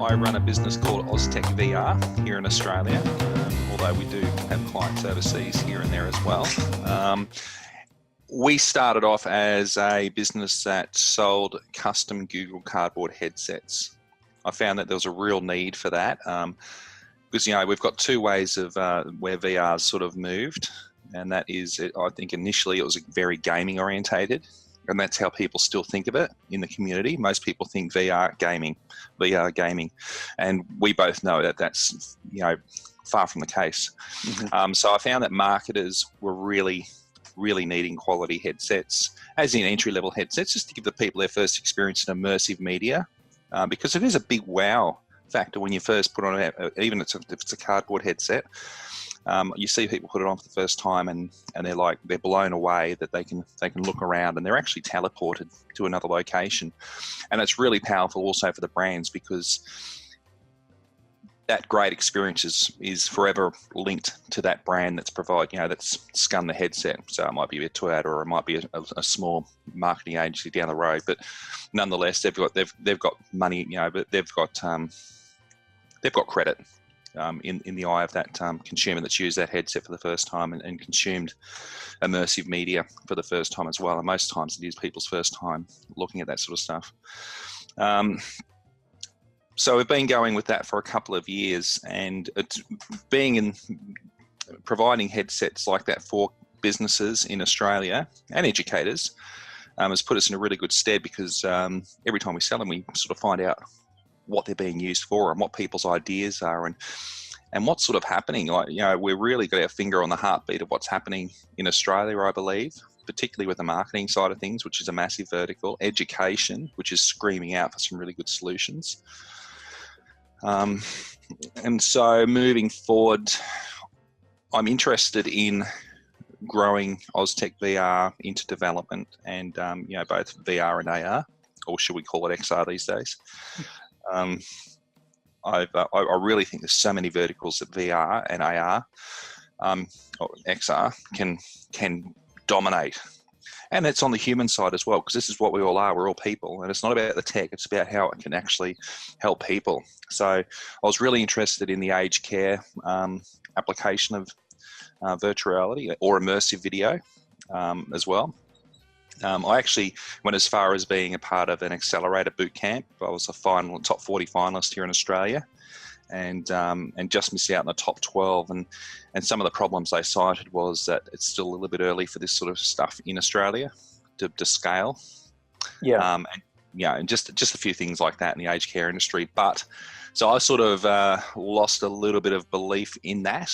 I run a business called Oztech VR here in Australia, although we do have clients overseas here and there as well. We started off as a business that sold custom Google Cardboard headsets. I found that there was a real need for that because, you know, we've got two ways of where VR's sort of moved, and that is, I think initially it was very gaming orientated, and that's how people still think of it in the community. Most people think VR gaming, and we both know that that's, you know, far from the case. Mm-hmm. So I found that marketers were really needing quality headsets, as in entry-level headsets, just to give the people their first experience in immersive media, because it is a big wow factor when you first put on it, even if it's a cardboard headset. You see people put it on for the first time and they're blown away that they can look around and they're actually teleported to another location. And it's really powerful also for the brands, because that great experience is forever linked to that brand that's that's scun the headset. So it might be a Toyota or it might be a small marketing agency down the road, but nonetheless they've got money, you know, but they've got credit in the eye of that consumer that's used that headset for the first time and consumed immersive media for the first time as well. And most times it is people's first time looking at that sort of stuff. So we've been going with that for a couple of years, and it's providing headsets like that for businesses in Australia and educators has put us in a really good stead, because every time we sell them, we sort of find out what they're being used for and what people's ideas are and what's sort of happening. Like, you know, we've really got our finger on the heartbeat of what's happening in Australia, I believe, particularly with the marketing side of things, which is a massive vertical. Education, which is screaming out for some really good solutions. And so moving forward, I'm interested in growing Oztech VR into development and, you know, both VR and AR, or should we call it XR these days? I really think there's so many verticals that VR and AR or XR can dominate. And it's on the human side as well, because this is what we all are. We're all people, and it's not about the tech. It's about how it can actually help people. So I was really interested in the aged care application of virtual reality or immersive video as well. I actually went as far as being a part of an accelerator boot camp. I was a top 40 finalist here in Australia, and just missed out in the top 12. And some of the problems they cited was that it's still a little bit early for this sort of stuff in Australia to scale. Yeah. And just a few things like that in the aged care industry. But so I sort of lost a little bit of belief in that.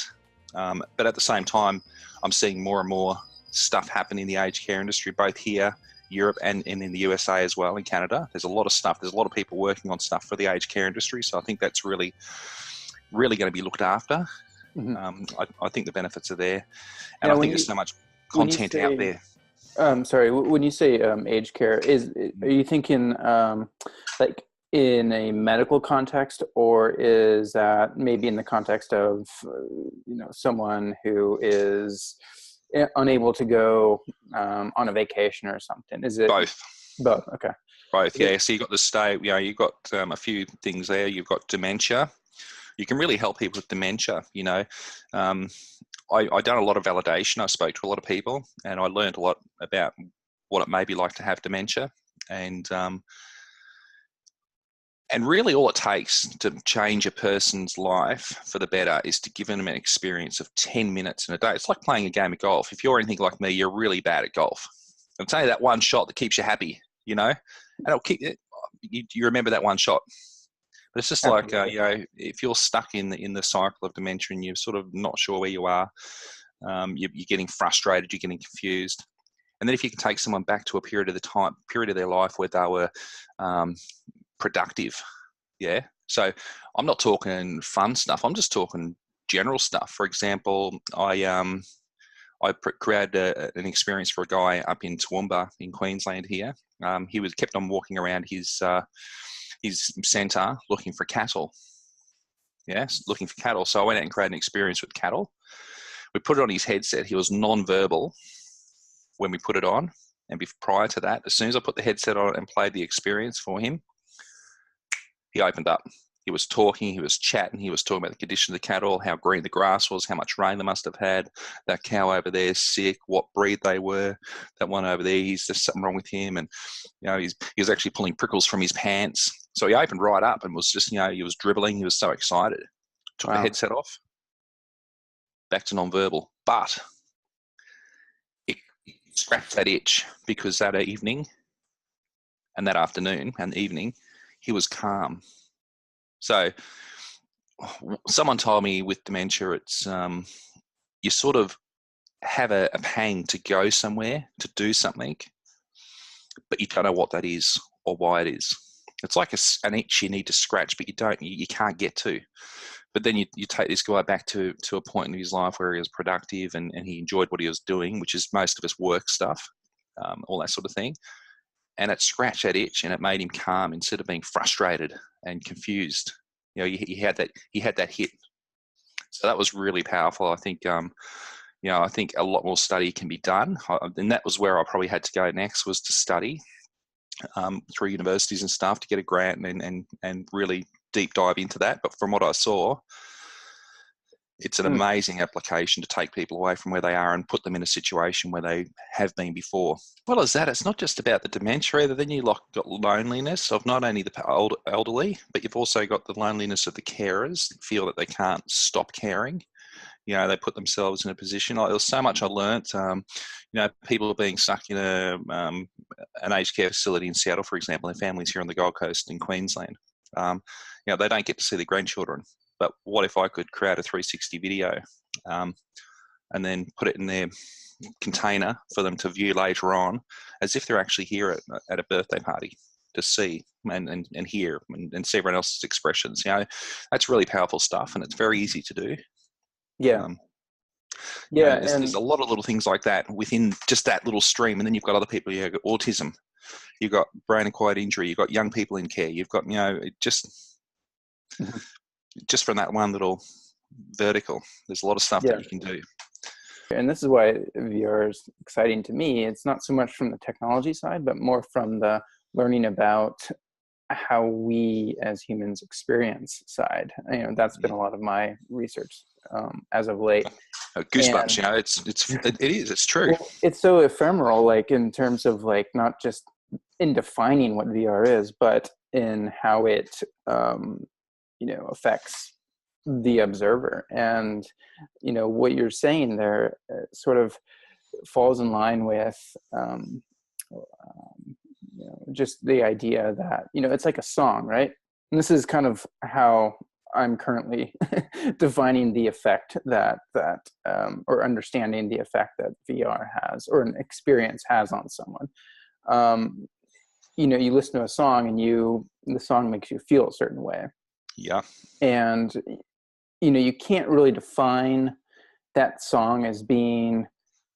But at the same time, I'm seeing more and more stuff happen in the aged care industry, both here, Europe, and in the USA as well, in Canada. There's a lot of stuff. There's a lot of people working on stuff for the aged care industry. So I think that's really going to be looked after. Mm-hmm. I think the benefits are there. And I think there's so much content out there. Sorry, when you say aged care, are you thinking like in a medical context, or is that maybe in the context of someone who is unable to go on a vacation or something? Is it both? Okay. Both, yeah. So you've got the state, you've got a few things there. You've got dementia. You can really help people with dementia. I done a lot of validation. I spoke to a lot of people, and I learned a lot about what it may be like to have dementia. And really all it takes to change a person's life for the better is to give them an experience of 10 minutes in a day. It's like playing a game of golf. If you're anything like me, you're really bad at golf. It's only that one shot that keeps you happy, and it'll keep you remember that one shot. But it's just like, if you're stuck in the cycle of dementia and you're sort of not sure where you are, you're getting frustrated, you're getting confused. And then if you can take someone back to a period of their life where they were productive. Yeah. So I'm not talking fun stuff. I'm just talking general stuff. For example, I created an experience for a guy up in Toowoomba in Queensland here. He kept on walking around his centre looking for cattle. Yes, looking for cattle. So I went out and created an experience with cattle. We put it on his headset. He was non-verbal when we put it on. And prior to that, as soon as I put the headset on and played the experience for him, he opened up. He was talking, he was chatting, he was talking about the condition of the cattle, how green the grass was, how much rain they must have had. That cow over there is sick, what breed they were. That one over there, there's something wrong with him. And, he was actually pulling prickles from his pants. So he opened right up and was just, he was dribbling. He was so excited. Took the headset off, back to nonverbal. But it scratched that itch because that evening and that afternoon and evening, he was calm. So someone told me with dementia, it's you sort of have a pang to go somewhere, to do something, but you don't know what that is or why it is. It's like an itch you need to scratch, but you can't get to. But then you take this guy back to a point in his life where he was productive and he enjoyed what he was doing, which is most of his work stuff, all that sort of thing. And it scratched that itch and it made him calm instead of being frustrated and confused. He had that hit. So that was really powerful. I think, I think a lot more study can be done. And that was where I probably had to go next, was to study through universities and stuff to get a grant and really deep dive into that. But from what I saw, it's an amazing application to take people away from where they are and put them in a situation where they have been before. As well as that, it's not just about the dementia either. Then you've got loneliness of not only the elderly, but you've also got the loneliness of the carers that feel that they can't stop caring. They put themselves in a position. There was so much I learnt. People being stuck in an aged care facility in Seattle, for example, and families here on the Gold Coast in Queensland. They don't get to see their grandchildren. But what if I could create a 360 video and then put it in their container for them to view later on, as if they're actually here at a birthday party to see and hear and see everyone else's expressions. That's really powerful stuff, and it's very easy to do. Yeah. There's a lot of little things like that within just that little stream. And then you've got other people, you've got autism, you've got brain acquired injury, you've got young people in care, you've got, just from that one little vertical, there's a lot of stuff that you can do. And this is why VR is exciting to me. It's not so much from the technology side, but more from the learning about how we as humans experience side. That's been a lot of my research as of late. Goosebumps, it's true. Well, it's so ephemeral, like in terms of like not just in defining what VR is, but in how it affects the observer. And what you're saying there sort of falls in line with just the idea that it's like a song, right? And this is kind of how I'm currently defining the effect that or understanding the effect that VR has, or an experience has on someone. You listen to a song and the song makes you feel a certain way. Yeah. And you can't really define that song as being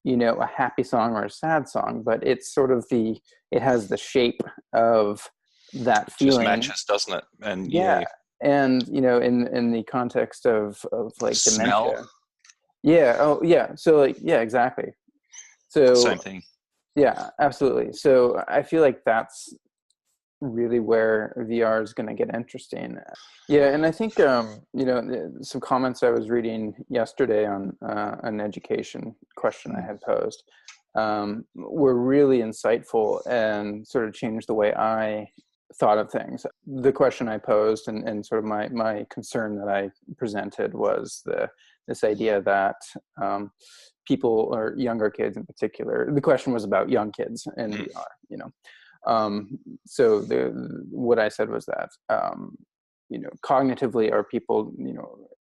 a happy song or a sad song, but it's sort of it has the shape of that feeling. Just matches, doesn't it? And and in the context of like smell. Dementia. So exactly. So same thing. Yeah, absolutely. So I feel like that's really where VR is going to get interesting. Yeah, and I think some comments I was reading yesterday on an education question I had posed were really insightful and sort of changed the way I thought of things. The question I posed and sort of my concern that I presented was this idea that people, or younger kids in particular, the question was about young kids and VR, so what I said was that, cognitively are people,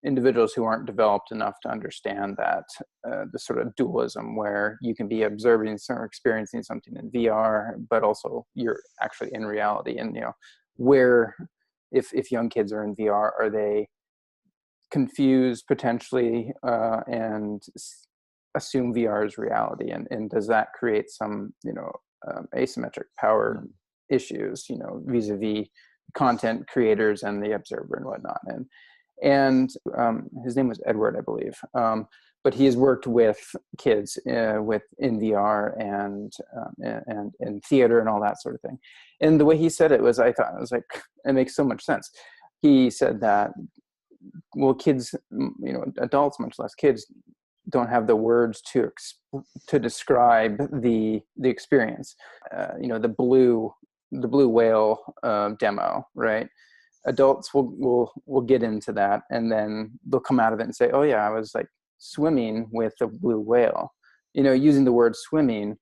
individuals who aren't developed enough to understand that the sort of dualism where you can be observing or experiencing something in VR, but also you're actually in reality. And, where, if young kids are in VR, are they confused potentially and assume VR is reality? And does that create some, asymmetric power issues, vis-a-vis content creators and the observer and whatnot. And his name was Edward, I believe. But he has worked with kids in VR and in theater and all that sort of thing. And the way he said it was, I was like, it makes so much sense. he said that, well, kids, adults, much less kids, don't have the words to describe the experience. The blue whale demo, right? Adults will get into that, and then they'll come out of it and say, "Oh yeah, I was like swimming with the blue whale," using the word swimming,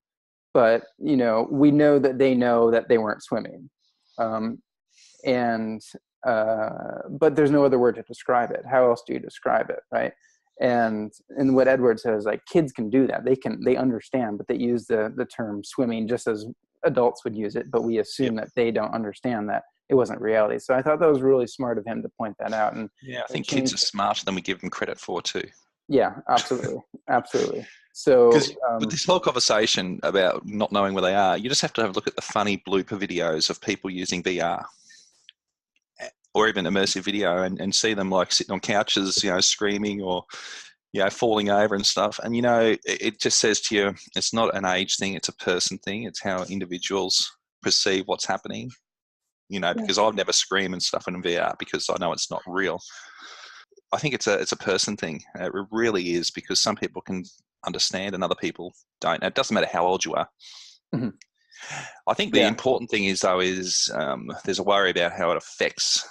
but we know that they know that they weren't swimming, and but there's no other word to describe it. How else do you describe it, right? And what Edward says, like, kids can do that. They understand, but they use the term swimming just as adults would use it, but we assume that they don't understand that it wasn't reality. So I thought that was really smart of him to point that out. And yeah, I think kids are smarter than we give them credit for too. Yeah, absolutely. Absolutely. So with this whole conversation about not knowing where they are, you just have to have a look at the funny blooper videos of people using VR or even immersive video and see them like sitting on couches, screaming or, falling over and stuff. And, it just says to you, it's not an age thing, it's a person thing. It's how individuals perceive what's happening, because I've never screamed and stuff in VR because I know it's not real. I think it's a person thing. It really is, because some people can understand and other people don't. It doesn't matter how old you are. Mm-hmm. I think the important thing is, though, is there's a worry about how it affects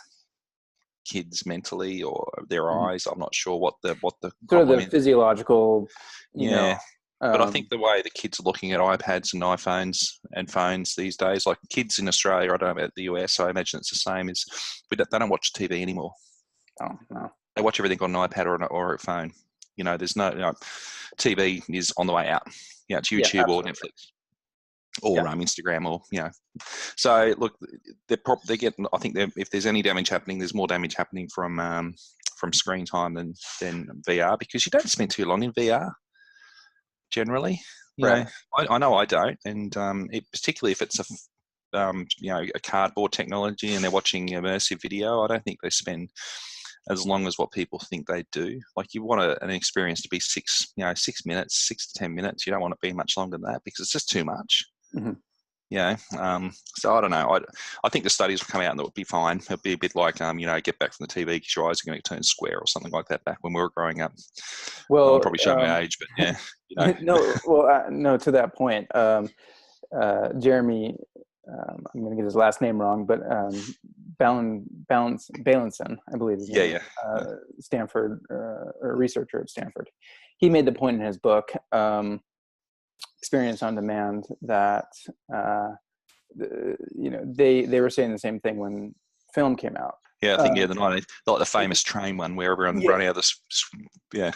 kids mentally or their eyes. I'm not sure what the sort of the physiological, but I think the way the kids are looking at iPads and iPhones and phones these days, like kids in Australia, I don't know about the US, I imagine it's the same, is they don't watch TV anymore. Oh, no. They watch everything on an iPad or a phone. There's no TV is on the way out. It's YouTube or Netflix or Instagram or So look, they're getting. I think if there's any damage happening, there's more damage happening from screen time than VR, because you don't spend too long in VR generally. Right. I know I don't, and particularly if it's a cardboard technology and they're watching immersive video, I don't think they spend as long as what people think they do. Like, you want an experience to be 6 minutes, 6 to 10 minutes. You don't want it to be much longer than that because it's just too much. Mm-hmm. So I don't know. I think the studies will come out and it'll be fine. It'll be a bit like, get back from the TV because your eyes are going to turn square or something like that back when we were growing up. Well, I'm probably showing my age, but yeah. No, to that point, Jeremy, I'm going to get his last name wrong, but Bailenson, I believe his name. Stanford, or researcher at Stanford. He made the point in his book, Experience on Demand, that they were saying the same thing when film came out. Yeah, I think the 90s, like the famous train one where everyone ran out of the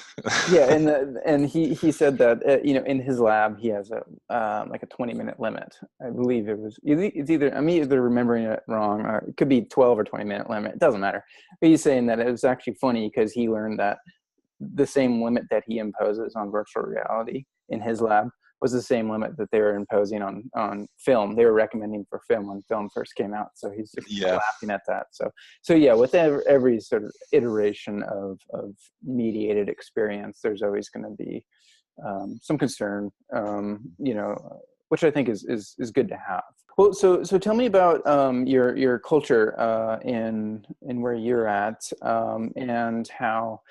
and he said that in his lab he has a 20-minute limit. I believe it's either, I'm either remembering it wrong, or it could be 12 or 20-minute limit. It doesn't matter. But he's saying that it was actually funny because he learned that the same limit that he imposes on virtual reality in his lab was the same limit that they were imposing on film. They were recommending for film when film first came out. So he's just laughing at that. So yeah, with every sort of iteration of mediated experience, there's always going to be some concern, which I think is good to have. Well, so tell me about your culture in where you're at, and how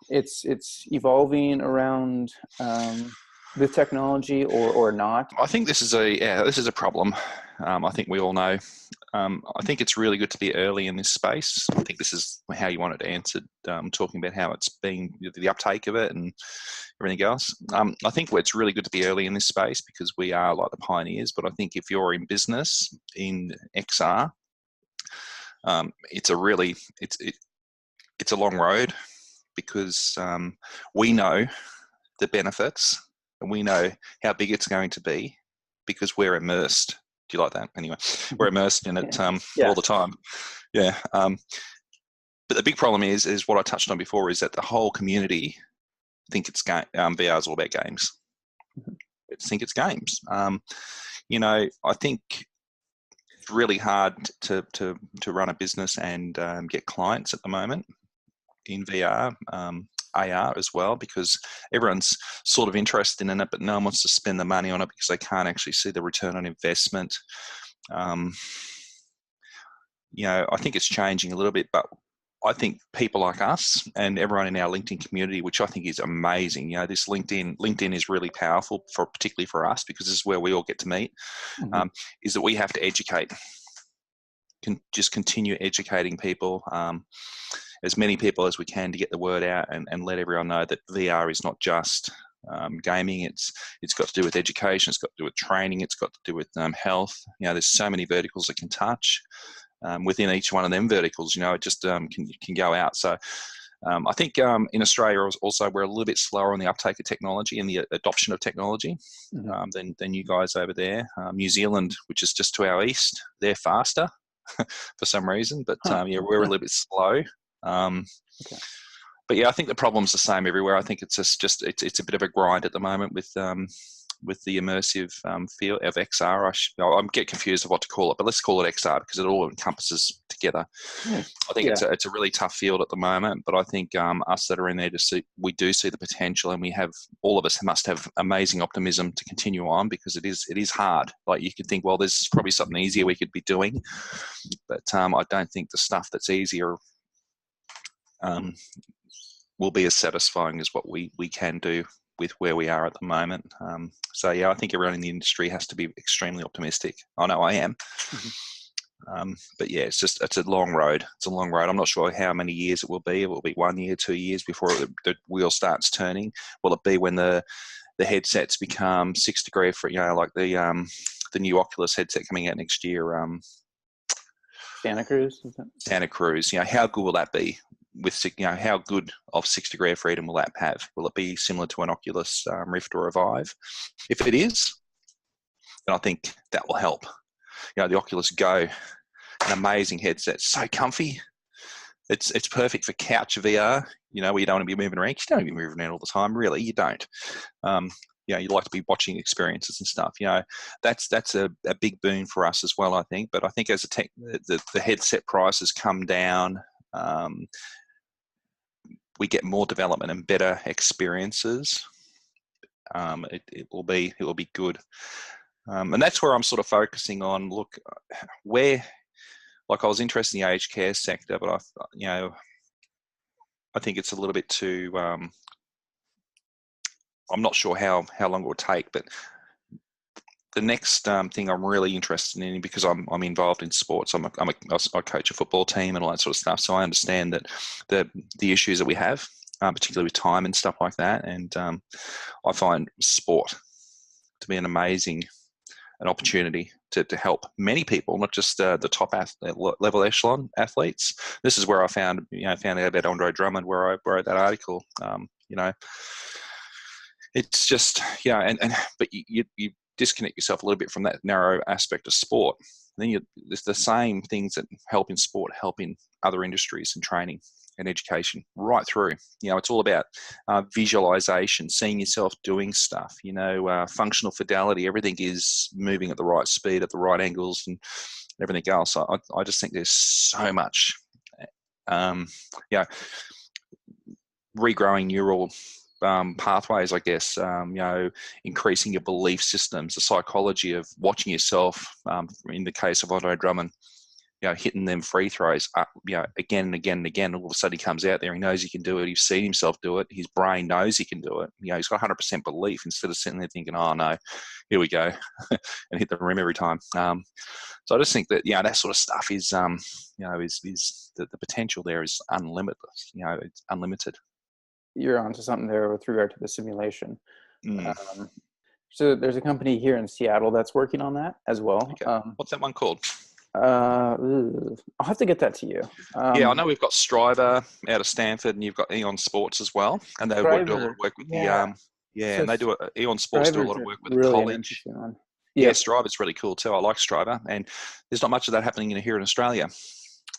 it's evolving around the technology or not. I think this is a problem. I think we all know. I think it's really good to be early in this space. I think this is how you wanted to answer, talking about how it's been, the uptake of it and everything else. I think it's really good to be early in this space because we are like the pioneers. But I think if you're in business in XR, it's a long road, because we know the benefits and we know how big it's going to be because we're immersed. Do you like that? Anyway, we're immersed in it all the time. Yeah. But the big problem is what I touched on before, is that the whole community think it's VR is all about games. They think it's games. I think it's really hard to run a business and get clients at the moment in VR, AR as well, because everyone's sort of interested in it, but no one wants to spend the money on it because they can't actually see the return on investment. I think it's changing a little bit, but I think people like us and everyone in our LinkedIn community, which I think is amazing, this LinkedIn is really powerful particularly for us, because this is where we all get to meet, is that we have to educate, just continue educating people, as many people as we can, to get the word out and let everyone know that VR is not just gaming. It's got to do with education. It's got to do with training. It's got to do with health. There's so many verticals it can touch. Within each one of them verticals, it just can go out. So I think in Australia also we're a little bit slower on the uptake of technology and the adoption of technology than you guys over there. New Zealand, which is just to our east, they're faster for some reason, but we're a little bit slow. Okay. But I think the problem's the same everywhere. I think it's just it's a bit of a grind at the moment with the immersive feel of XR. I'm get confused of what to call it, but let's call it XR because it all encompasses together. I think it's a really tough field at the moment, but I think us that are in there we do see the potential, and all of us must have amazing optimism to continue on, because it is hard. Like, you could think, well, there's probably something easier we could be doing, but I don't think the stuff that's easier will be as satisfying as what we can do with where we are at the moment. I think everyone in the industry has to be extremely optimistic. I know I am. But it's a long road. It's a long road. I'm not sure how many years it will be. It will be 1 year, 2 years before the wheel starts turning. Will it be when the headsets become 6-degree free, like the new Oculus headset coming out next year? Santa Cruz? Santa Cruz. How good will that be? With how good of 6-degree of freedom will that have? Will it be similar to an Oculus Rift or a Vive? If it is, then I think that will help. The Oculus Go, an amazing headset, so comfy. It's perfect for couch VR. Where you don't want to be moving around. You don't want to be moving around all the time, really. You don't. You'd like to be watching experiences and stuff. That's a big boon for us as well, I think. But I think as the headset prices come down, we get more development and better experiences. It will be good, and that's where I'm sort of focusing on. Look, I was interested in the aged care sector, but I think it's a little bit too. I'm not sure how long it will take, but the next thing I'm really interested in, because I'm involved in sports, I coach a football team and all that sort of stuff, so I understand that the issues that we have, particularly with time and stuff like that, and I find sport to be an opportunity to help many people, not just the top level echelon athletes. This is where I found out about Andre Drummond, where I wrote that article. It's just but you disconnect yourself a little bit from that narrow aspect of sport. And then there's the same things that help in sport, help in other industries and training and education right through. It's all about visualization, seeing yourself doing stuff, functional fidelity. Everything is moving at the right speed, at the right angles, and everything else. I just think there's so much, regrowing neural pathways, I guess, increasing your belief systems, the psychology of watching yourself, in the case of Andre Drummond, hitting them free throws, again and again and again. All of a sudden he comes out there, he knows he can do it, he's seen himself do it, his brain knows he can do it. He's got 100% belief, instead of sitting there thinking, oh no, here we go, and hit the rim every time. So I just think that, that sort of stuff is, is the potential there is unlimited. It's unlimited. You're onto something there with regard to the simulation. So there's a company here in Seattle that's working on that as well. Okay. What's that one called? I'll have to get that to you. I know we've got Striver out of Stanford, and you've got Eon Sports as well, and they do a lot of work with and they do Eon Sports do a lot of work with the college. Striver's really cool too. I like Striver, and there's not much of that happening here in Australia.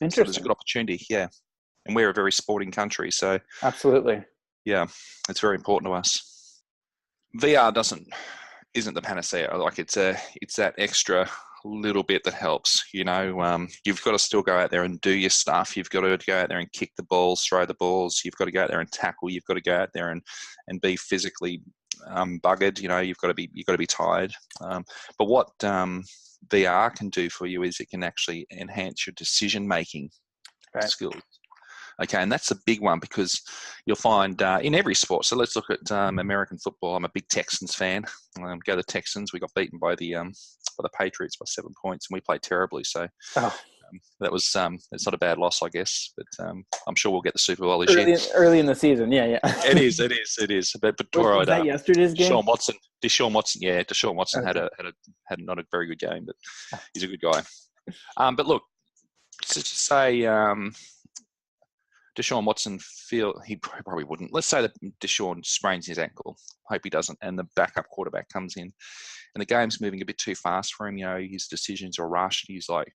Interesting. So there's a good opportunity, and we're a very sporting country, so absolutely. It's very important to us. VR isn't the panacea. Like, it's that extra little bit that helps. You've got to still go out there and do your stuff. You've got to go out there and kick the balls, throw the balls. You've got to go out there and tackle. You've got to go out there and be physically buggered. You've got to be tired. But what VR can do for you is it can actually enhance your decision making skills. Okay, and that's a big one because you'll find in every sport. So let's look at American football. I'm a big Texans fan. Go the Texans. We got beaten by the Patriots by 7 points, and we played terribly. So that was it's not a bad loss, I guess. But I'm sure we'll get the Super Bowl this year. Early in the season, yeah. It is. But was that yesterday's game? Deshaun Watson had not a very good game, but he's a good guy. But look, to say. Deshaun Watson he probably wouldn't. Let's say that Deshaun sprains his ankle. Hope he doesn't. And the backup quarterback comes in, and the game's moving a bit too fast for him. His decisions are rushed. He's like,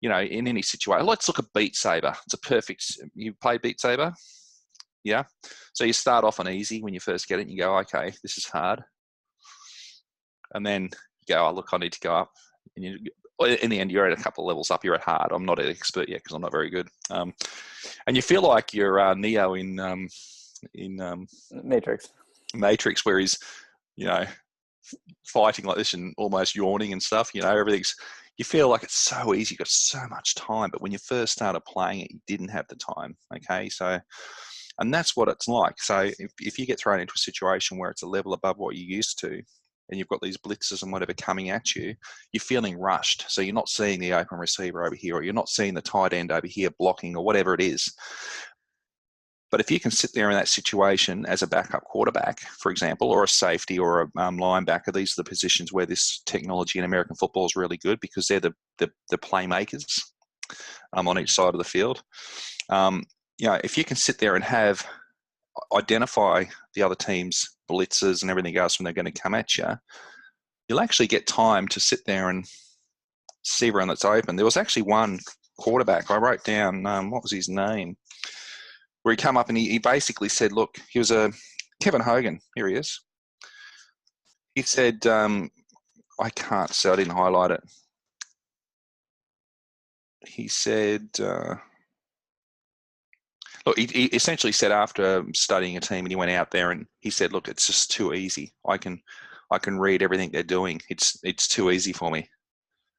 in any situation. Let's look at Beat Saber. It's a perfect. You play Beat Saber, yeah. So you start off on easy when you first get it. And you go, okay, this is hard, and then you go, oh look, I need to go up, and in the end, you're at a couple of levels up. You're at hard. I'm not an expert yet because I'm not very good. And you feel like you're Neo in Matrix, where he's, fighting like this and almost yawning and stuff. Everything's. You feel like it's so easy. You've got so much time. But when you first started playing it, you didn't have the time. Okay, so, and that's what it's like. So if you get thrown into a situation where it's a level above what you're used to, and you've got these blitzes and whatever coming at you, you're feeling rushed. So you're not seeing the open receiver over here, or you're not seeing the tight end over here blocking, or whatever it is. But if you can sit there in that situation as a backup quarterback, for example, or a safety or a linebacker, these are the positions where this technology in American football is really good because they're the playmakers on each side of the field. If you can sit there and identify the other team's blitzes and everything else when they're going to come at you, you'll actually get time to sit there and see everyone that's open. There was actually one quarterback, I wrote down, what was his name, where he come up and he basically said, look, he was Kevin Hogan, here he is. He said, I can't say, I didn't highlight it. He said, look, he essentially said after studying a team, and he went out there and he said, look, it's just too easy. I can read everything they're doing. It's too easy for me.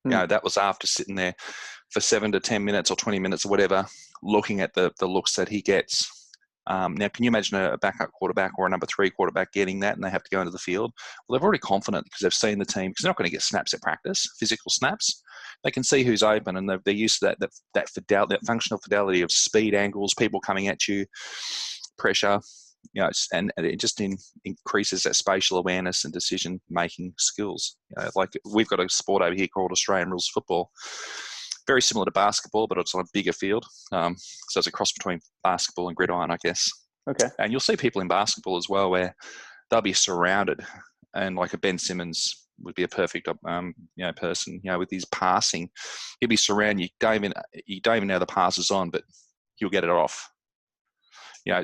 That was after sitting there for 7 to 10 minutes or 20 minutes or whatever, looking at the looks that he gets. Now, can you imagine a backup quarterback or a number 3 quarterback getting that and they have to go into the field? Well, they're already confident because they've seen the team, because they're not going to get snaps at practice, physical snaps. They can see who's open, and they're used to that functional fidelity of speed, angles, people coming at you, pressure, and it just increases that spatial awareness and decision-making skills. Like we've got a sport over here called Australian Rules Football, very similar to basketball, but it's on a bigger field. So it's a cross between basketball and gridiron, I guess. Okay. And you'll see people in basketball as well where they'll be surrounded, and like a Ben Simmons would be a perfect person, with his passing. He'll be surrounded. You don't even know the pass is on, but he'll get it off.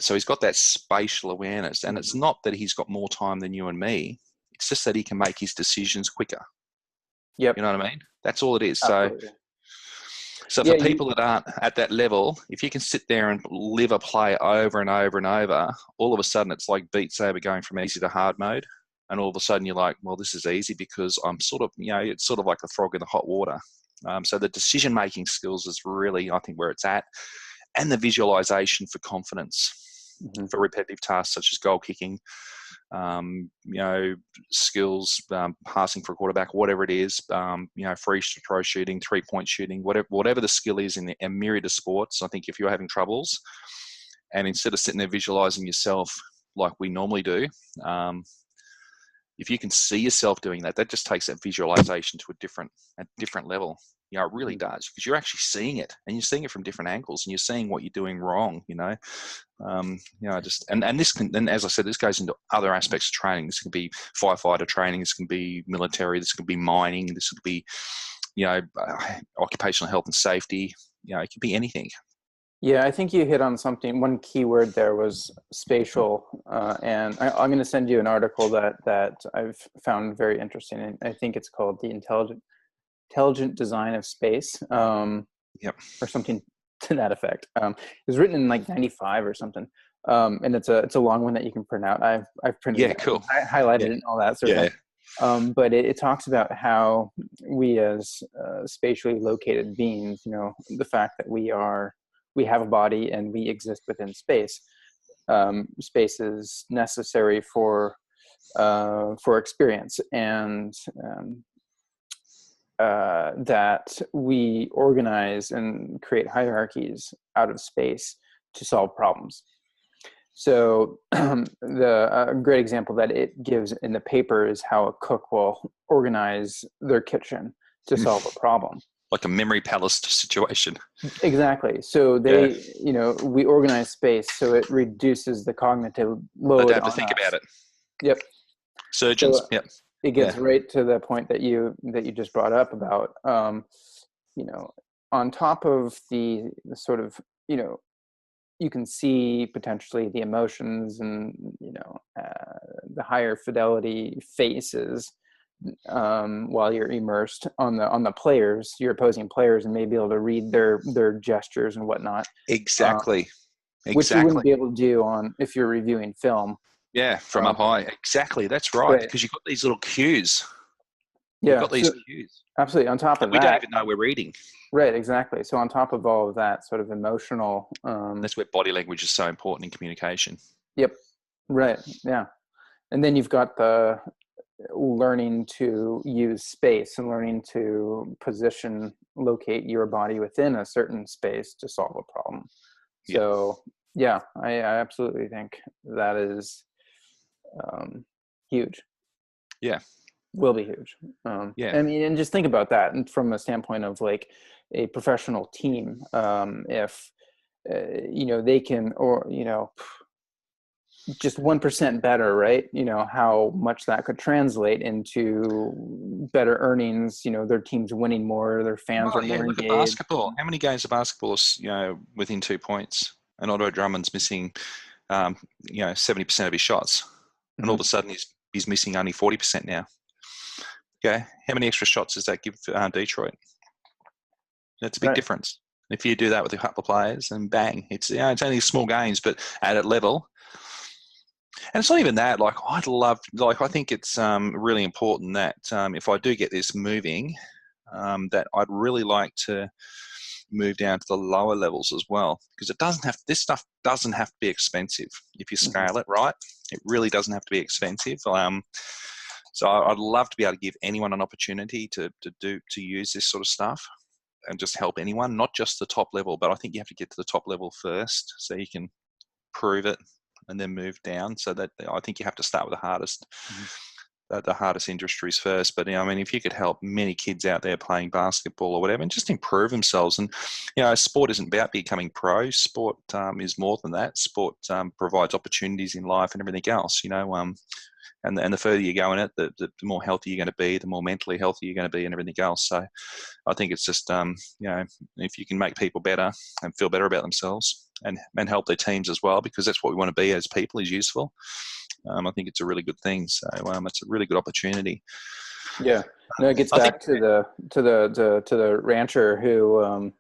So he's got that spatial awareness, and it's not that he's got more time than you and me. It's just that he can make his decisions quicker. Yep. You know what I mean? That's all it is. Absolutely. So for people that aren't at that level, if you can sit there and live a play over and over and over, all of a sudden it's like Beat Saber going from easy to hard mode. And all of a sudden you're like, well, this is easy because I'm sort of, it's sort of like a frog in the hot water. So the decision-making skills is really, I think, where it's at. And the visualization for confidence, for repetitive tasks such as goal kicking, skills, passing for a quarterback, whatever it is, free throw shooting, 3-point shooting, whatever the skill is in a myriad of sports. I think if you're having troubles, and instead of sitting there visualizing yourself like we normally do, if you can see yourself doing that, that just takes that visualization to a different level. It really does, because you're actually seeing it, and you're seeing it from different angles, and you're seeing what you're doing wrong. And as I said, this goes into other aspects of training. This can be firefighter training. This can be military. This can be mining. This could be, occupational health and safety. It could be anything. Yeah, I think you hit on something. One key word there was spatial, and I'm going to send you an article that I've found very interesting. And I think it's called "The Intelligent Design of Space," or something to that effect. It was written in like '95 or something. And it's a long one that you can print out. I've printed Yeah, it out, cool. highlighted Yeah, it and all that sort of yeah, thing. But it talks about how we as spatially located beings, the fact that we have a body and we exist within space. Space is necessary for experience, and that we organize and create hierarchies out of space to solve problems. So the great example that it gives in the paper is how a cook will organize their kitchen to solve a problem. like a memory palace situation. Exactly. So Yeah, we organize space so it reduces the cognitive they load don't have to on think about us. it. Yep. Surgeons. So Yep. it Yeah. gets right to the point that you just brought up about, on top of the sort of, you can see potentially the emotions and the higher fidelity faces while you're immersed on the players, your opposing players, and maybe able to read their gestures and whatnot, Exactly. which you wouldn't Exactly. be able to do if you're reviewing film. Yeah, from up Um, high. Exactly. That's right. right. Because you've got these little cues. You've Yeah. got these So cues absolutely. On top that of we don't that, even know we're reading. right. Exactly. So on top of all of that sort of emotional. That's where body language is so important in communication. Yep. Right. Yeah. And then you've got the learning to use space and learning to locate your body within a certain space to solve a problem. Yeah. So yeah, I absolutely think that is huge. Yeah. Will be huge. Yeah. I mean, and just think about that, and from a standpoint of like a professional team, if they can, or just 1% better, right? How much that could translate into better earnings, their team's winning more, their fans Well, are yeah, more look at engaged. basketball. How many games of basketball is, within 2 points? And Otto Drummond's missing, 70% of his shots. And all Mm-hmm. of a sudden he's missing only 40% now. Okay. How many extra shots does that give Detroit? That's a big Right. difference. If you do that with a couple of players, and bang, it's only small gains, but at a level. And it's not even that. Like I think it's really important that if I do get this moving, that I'd really like to move down to the lower levels as well, because this stuff doesn't have to be expensive if you scale it right. It really doesn't have to be expensive. So I'd love to be able to give anyone an opportunity to use this sort of stuff and just help anyone, not just the top level, but I think you have to get to the top level first so you can prove it and then move down. So that I think you have to start with the hardest. Mm-hmm. The hardest industries first. But if you could help many kids out there playing basketball or whatever and just improve themselves, and sport isn't about becoming pro. Sport is more than that. Sport provides opportunities in life and everything else, and the further you go in it, the more healthy you're going to be, the more mentally healthy you're going to be, and everything else. So I think it's just if you can make people better and feel better about themselves and help their teams as well, because that's what we want to be as people, is useful. I think it's a really good thing. So it's a really good opportunity. Yeah, no, it gets back to the rancher who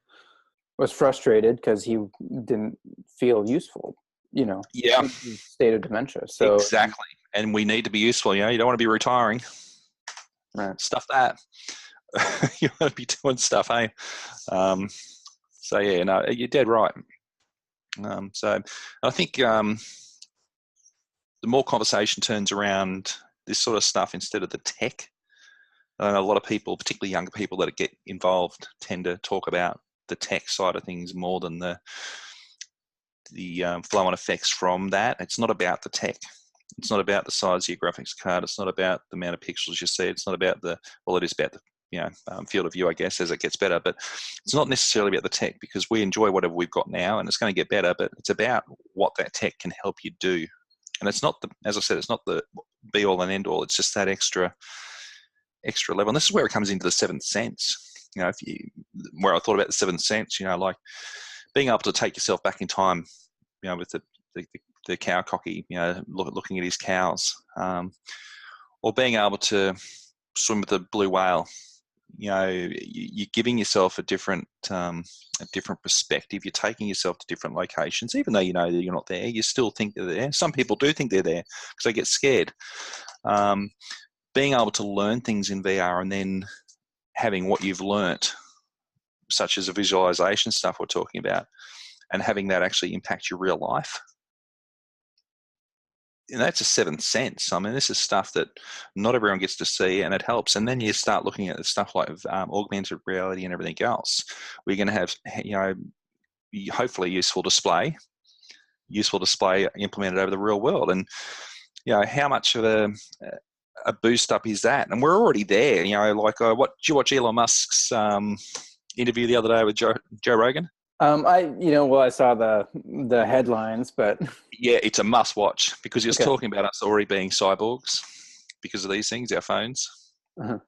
was frustrated because he didn't feel useful. Yeah, state of dementia. So exactly, and we need to be useful. You don't want to be retiring. Right. Stuff that you want to be doing stuff, hey. So yeah, no, you're dead right. So I think the more conversation turns around this sort of stuff instead of the tech, a lot of people, particularly younger people that get involved, tend to talk about the tech side of things more than the flow-on effects from that. It's not about the tech. It's not about the size of your graphics card. It's not about the amount of pixels you see. It's not about it is about the field of view, I guess, as it gets better. But it's not necessarily about the tech, because we enjoy whatever we've got now, and it's going to get better. But it's about what that tech can help you do. And it's not as I said, it's not the be all and end all. It's just that extra level. And this is where it comes into the seventh sense. Where I thought about the seventh sense, like being able to take yourself back in time, with the cow cocky, looking at his cows, or being able to swim with a blue whale, you're giving yourself a different perspective. You're taking yourself to different locations, even though you know that you're not there. You still think they're there. Some people do think they're there because they get scared. Being able to learn things in VR and then having what you've learnt, such as the visualization stuff we're talking about, and having that actually impact your real life. And that's a seventh sense. I mean, this is stuff that not everyone gets to see, and it helps. And then you start looking at the stuff like augmented reality and everything else. We're going to have, hopefully useful display implemented over the real world. And how much of a boost up is that? And we're already there. Like did you watch Elon Musk's interview the other day with Joe Rogan? I saw the headlines, but yeah, it's a must watch because he was talking about us already being cyborgs because of these things, our phones. Uh-huh.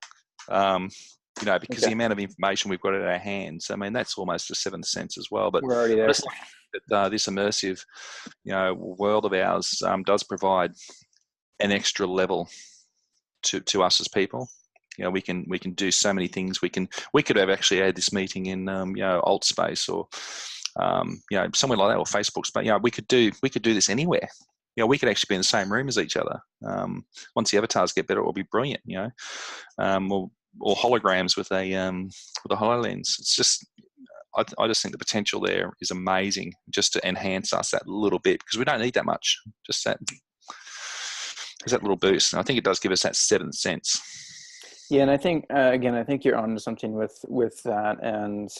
Because the amount of information we've got at our hands, I mean, that's almost a seventh sense as well. But we're already there. This immersive, world of ours does provide an extra level to us as people. We can do so many things. We could have actually had this meeting in Alt Space or somewhere like that, or Facebook Space. We could do this anywhere. We could actually be in the same room as each other. Once the avatars get better, it will be brilliant. Or holograms with a HoloLens. It's just I just think the potential there is amazing, just to enhance us that little bit, because we don't need that much. Just that little boost. And I think it does give us that seventh sense. Yeah, and I think I think you're onto something with that, and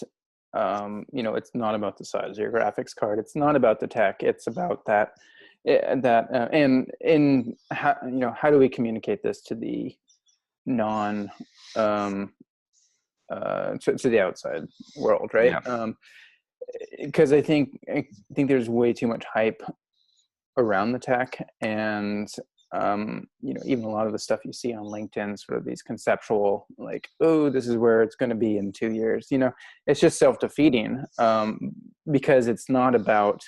it's not about the size of your graphics card. It's not about the tech. It's about and how do we communicate this to the to the outside world, right? Because I think there's way too much hype around the tech, and even a lot of the stuff you see on LinkedIn, sort of these conceptual, like, oh, this is where it's going to be in 2 years. It's just self-defeating, because it's not about,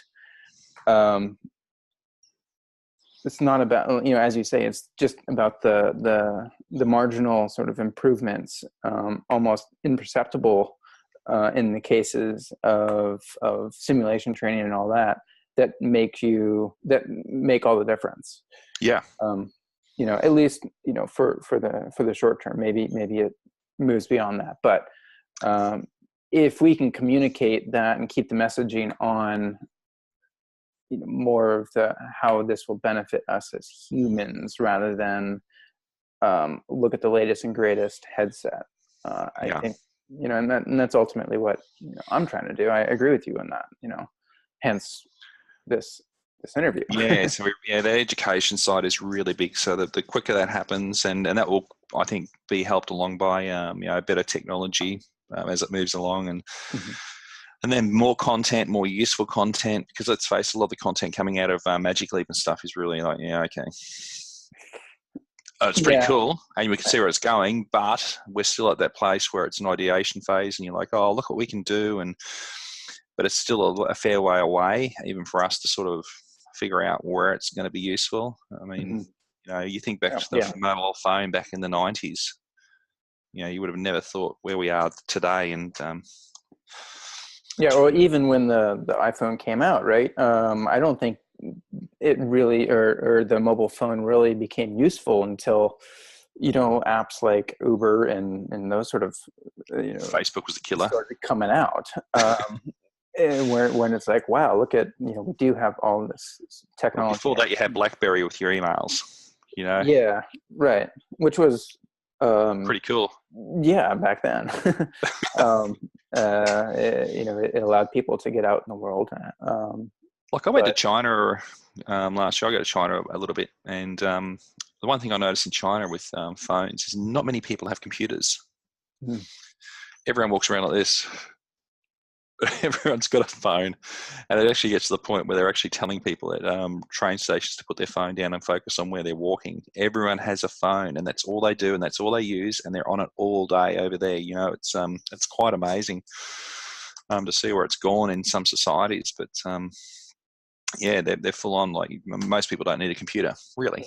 as you say, it's just about the marginal sort of improvements, almost imperceptible, in the cases of simulation training and all that make all the difference. Yeah. At least, for the short term, maybe it moves beyond that. But if we can communicate that and keep the messaging on, more of how this will benefit us as humans, rather than look at the latest and greatest headset. I think, and that's ultimately what I'm trying to do. I agree with you on that. Hence this interview. Yeah, so the education side is really big. So that the quicker that happens, and that will, I think, be helped along by better technology as it moves along, and and then more content, more useful content. Because let's face it, a lot of the content coming out of Magic Leap and stuff is really like, it's pretty cool, and we can see where it's going. But we're still at that place where it's an ideation phase, and you're like, oh, look what we can do, but it's still a fair way away, even for us to sort of figure out where it's going to be useful. I mean, you think back to the mobile phone back in the 90s, you would have never thought where we are today. And or even when the iPhone came out, right? I don't think it really, or the mobile phone really became useful until, apps like Uber and those sort of, Facebook was the killer, started coming out. And when it's like, wow, look at, we do have all this technology. Well, before that, you had BlackBerry with your emails, Yeah, right. Which was pretty cool. Yeah, back then. It allowed people to get out in the world. Like I went to China last year. I go to China a little bit, and the one thing I noticed in China with phones is not many people have computers. Everyone walks around like this. Everyone's got a phone, and it actually gets to the point where they're actually telling people at train stations to put their phone down and focus on where they're walking. Everyone has a phone, and that's all they do, and that's all they use, and they're on it all day over there. It's quite amazing to see where it's gone in some societies. But they're full on. Like, most people don't need a computer, really.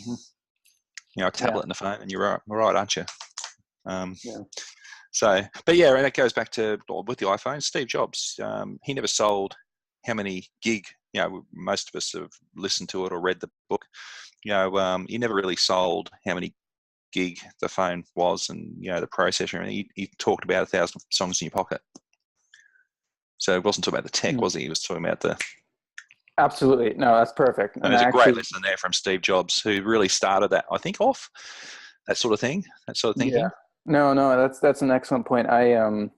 A tablet and a phone, and you're right, aren't you? So, but yeah, and it goes back to with the iPhone. Steve Jobs, he never sold how many gig. Most of us have listened to it or read the book. He never really sold how many gig the phone was, and the processor. And he talked about 1,000 songs in your pocket. So he wasn't talking about the tech, was he? He was talking about the. Absolutely, no, that's perfect. And there's a great lesson there from Steve Jobs, who really started that, I think, off that sort of thing, that sort of thinking. Yeah, no, that's an excellent point. I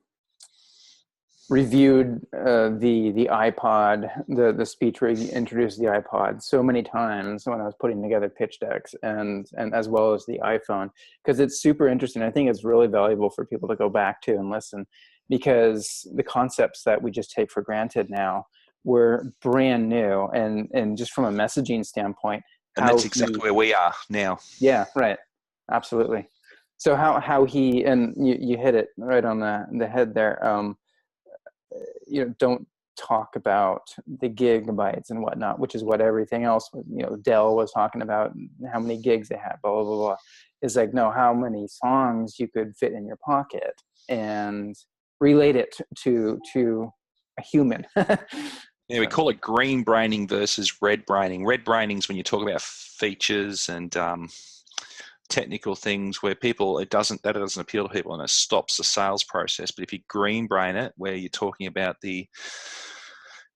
reviewed the iPod, the speech where he introduced the iPod so many times when I was putting together pitch decks, and as well as the iPhone, because it's super interesting. I think it's really valuable for people to go back to and listen, because the concepts that we just take for granted now were brand new, and just from a messaging standpoint. And that's exactly where we are now. Yeah, right. Absolutely. So how he, and you hit it right on the head there. Don't talk about the gigabytes and whatnot, which is what everything else, Dell was talking about, how many gigs they had, blah, blah, blah, blah. It's like, no, how many songs you could fit in your pocket and relate it to a human. Yeah, we call it green braining versus red braining. Red braining is when you talk about features and technical things where that doesn't appeal to people, and it stops the sales process. But if you green brain it, where you're talking about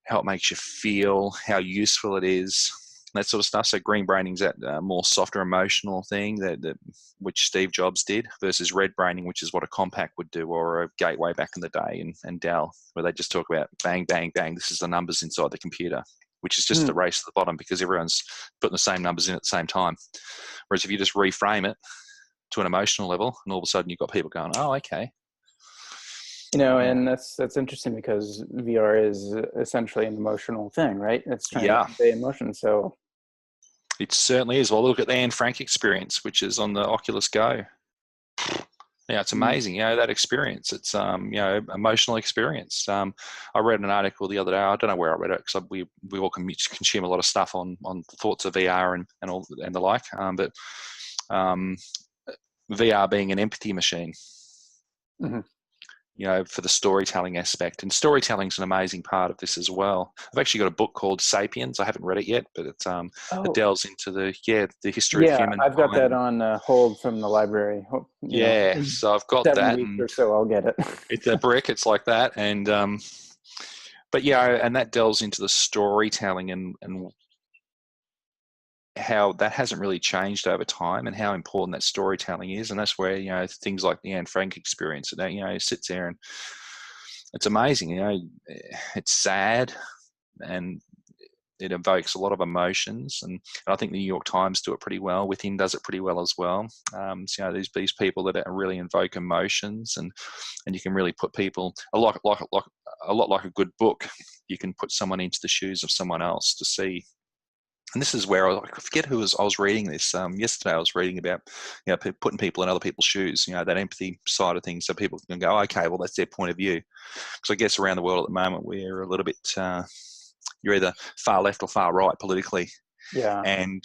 how it makes you feel, how useful it is, that sort of stuff. So green braining is that more softer emotional thing that which Steve Jobs did, versus red braining, which is what a Compaq would do, or a Gateway back in the day, and Dell, where they just talk about bang, bang, bang. This is the numbers inside the computer, which is just the race to the bottom because everyone's putting the same numbers in at the same time. Whereas if you just reframe it to an emotional level, and all of a sudden you've got people going, oh, okay. And that's interesting, because VR is essentially an emotional thing, right? It's trying to convey emotion. So it certainly is. Well, look at the Anne Frank experience, which is on the Oculus Go. Yeah, it's amazing. That experience. It's emotional experience. I read an article the other day. I don't know where I read it, because we all consume a lot of stuff on the thoughts of VR and all and the like. But VR being an empathy machine. Mm-hmm. For the storytelling aspect. And storytelling is an amazing part of this as well. I've actually got a book called Sapiens. I haven't read it yet, but it delves into the history of human. Yeah, I've got that on hold from the library. So I've got 7 weeks or so, I'll get it. It's a brick. It's like that. And but and that delves into the storytelling and how that hasn't really changed over time, and how important that storytelling is. And that's where things like the Anne Frank experience, sits there, and it's amazing. It's sad, and it evokes a lot of emotions, and I think the New York Times do it pretty well. Within does it pretty well as well. So these people that really invoke emotions, and you can really put people a lot like a good book. You can put someone into the shoes of someone else to see. And this is where I forget I was reading this yesterday. I was reading about putting people in other people's shoes, that empathy side of things, so people can go, okay, well, that's their point of view. Because I guess around the world at the moment we're a little bit you're either far left or far right politically. Yeah. And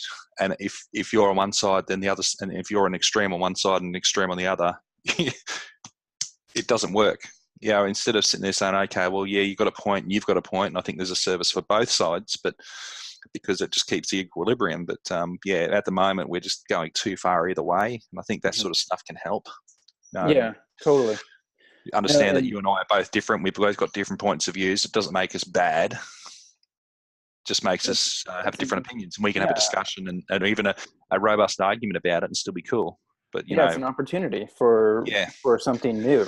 if you're on one side, then the other, and if you're an extreme on one side and an extreme on the other, it doesn't work. Instead of sitting there saying, okay, well, you've got a point and you've got a point, and I think there's a service for both sides, but because it just keeps the equilibrium. But at the moment we're just going too far either way, and I think that sort of stuff can help. Yeah, totally. Understand that you and I are both different. We've both got different points of views. It doesn't make us bad. It just makes us have different opinions, and we can have a discussion and even a robust argument about it and still be cool. But it's an opportunity for something new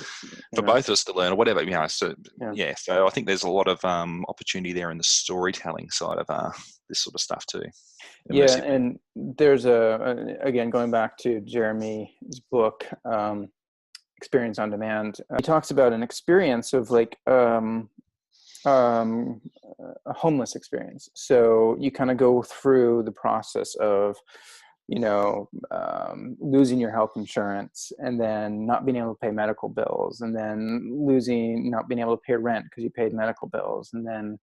for both of us to learn or whatever. So I think there's a lot of opportunity there in the storytelling side of this sort of stuff too. And there's again, going back to Jeremy's book, Experience on Demand. He talks about an experience of like a homeless experience. So you kind of go through the process of losing your health insurance, and then not being able to pay medical bills, and then not being able to pay rent because you paid medical bills, and then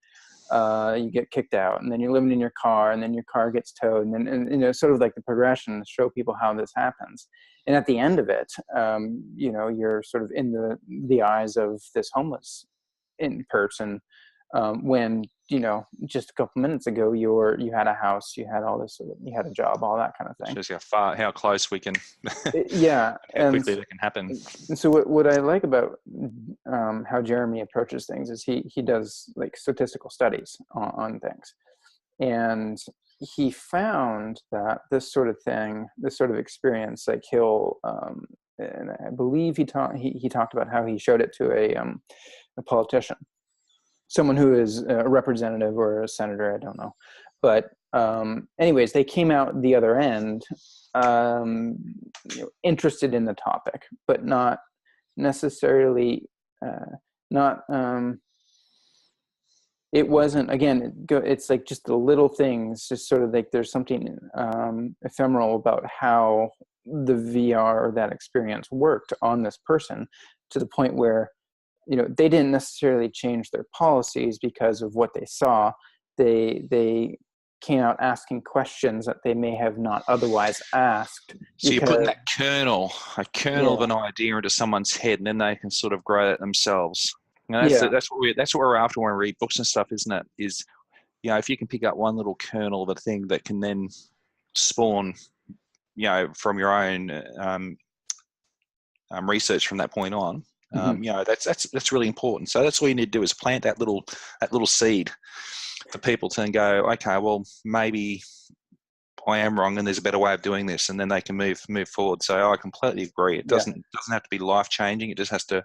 you get kicked out, and then you're living in your car, and then your car gets towed, and then sort of like the progression to show people how this happens. And at the end of it, you're sort of in the eyes of this homeless in person, when just a couple minutes ago you had a house, you had all this, you had a job, all that kind of thing. Shows how close we can, yeah, how quickly that can happen. And so what I like about how Jeremy approaches things is he does like statistical studies on things, and he found that this sort of experience, like he'll and I believe he talked about how he showed it to a politician, someone who is a representative or a senator, I don't know. But anyways, they came out the other end interested in the topic, but not necessarily, it wasn't, again, it's like just the little things, just sort of like there's something ephemeral about how the VR or that experience worked on this person, to the point where they didn't necessarily change their policies because of what they saw. They came out asking questions that they may have not otherwise asked. So you're putting that kernel of an idea into someone's head, and then they can sort of grow it themselves. That's what we're after when we read books and stuff, isn't it? Is if you can pick up one little kernel of a thing that can then spawn, from your own research from that point on. That's really important. So that's all you need to do, is plant that little seed for people to then go, okay, well, maybe I am wrong and there's a better way of doing this, and then they can move forward. So I completely agree. It doesn't have to be life changing. It just has to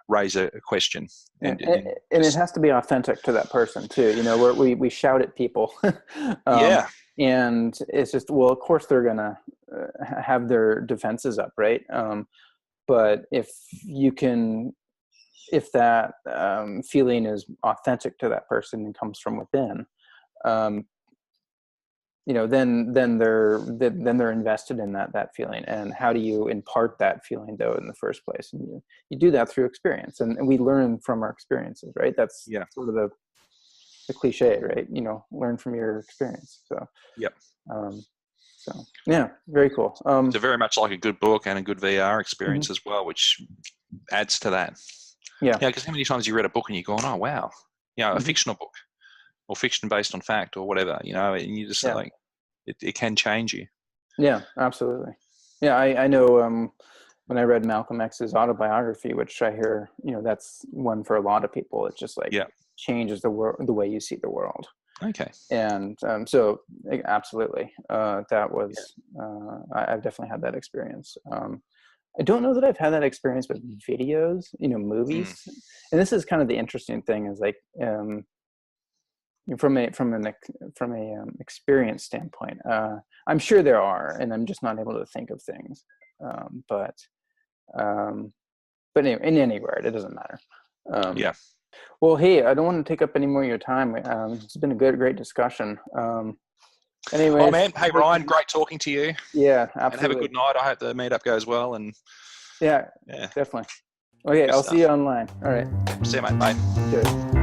raise a question, and it has to be authentic to that person too. Where we shout at people, and it's just, well, of course they're gonna have their defenses up, right? But if that feeling is authentic to that person and comes from within, then they're invested in that feeling. And how do you impart that feeling though in the first place? And you do that through experience, and we learn from our experiences, right? That's sort of the cliche, right? Learn from your experience. So very cool. It's very much like a good book and a good VR experience as well, which adds to that. Because how many times you read a book and you're going, oh wow, a fictional book or fiction based on fact or whatever, and you just like it can change you. Yeah, absolutely. Yeah, I know when I read Malcolm X's autobiography, which I hear, that's one for a lot of people. It's just like changes the way you see the world. Okay. And so absolutely, that was I've definitely had that experience. I don't know that I've had that experience with videos, movies. And this is kind of the interesting thing, is like from a experience standpoint, I'm sure there are, and I'm just not able to think of things. But anyway, in any word, it doesn't matter. Well, hey, I don't want to take up any more of your time. It's been a great discussion. Anyway. Oh man, hey Ryan, great talking to you. Yeah, absolutely. And have a good night. I hope the meetup goes well. And yeah, definitely. Okay, I'll see you online. All right. See you, mate. Bye. Cheers.